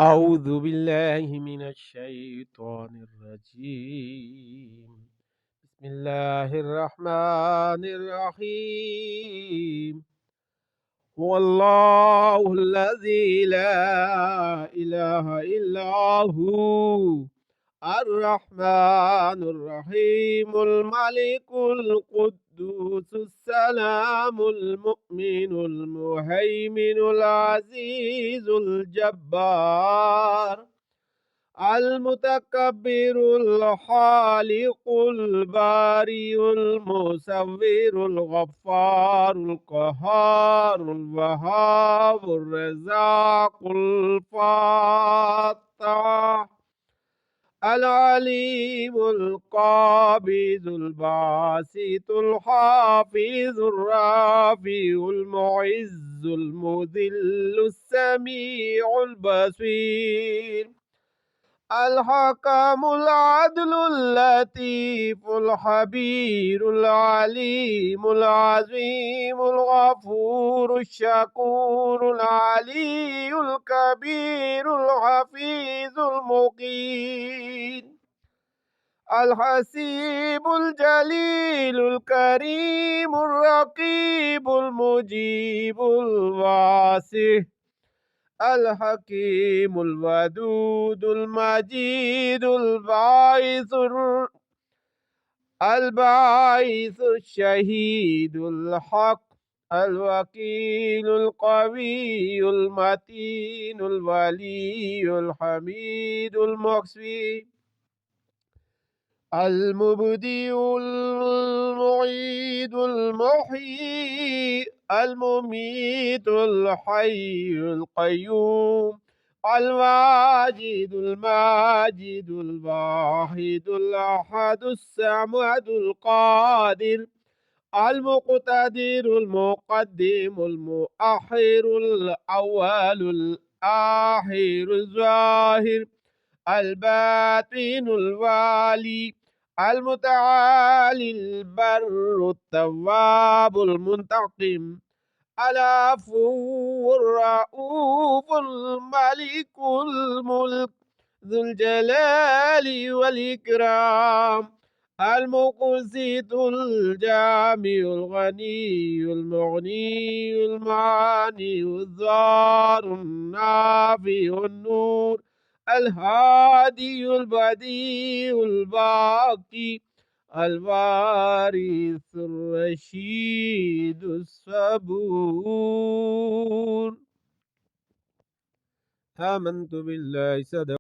أعوذ بالله من الشيطان الرجيم. بسم الله الرحمن الرحيم. هو الله الذي لا إله إلا هو الرحمن الرحيم الملك القدوس السلام المؤمن المهيمن العزيز الجبار المتكبر الخالق البارئ المصور الغفار القهار الوهاب الرزاق الفتاح العليم القابض الباسط الحافظ الرافع المعز المذل السميع البصير الحكم العدل اللطيف الخبير العليم العظيم الغفور الشكور العلي الكبير الحفيظ المقيم الحسيب الجليل الكريم الرقيب المجيب الواسع الحكيم الودود المجيد الباعث الشهيد الحق الوكيل القوي المتين الولي الحميد المحصي المبدئ المعيد المحيي المميت الحي القيوم الواجد الماجد الواحد الأحد الصمد القادر المقتدر المقدم المؤخر الأول الآخر الظاهر الباطن الوالي المتعالي البر التواب المنتقم العفو الرؤوف الملك الملك ذو الجلال والإكرام المقسط الجامع الغني المغني المعني الضار النافع النور الهادي البديع الباقي الوارث الرشيد الصبور. آمنت بالله صدق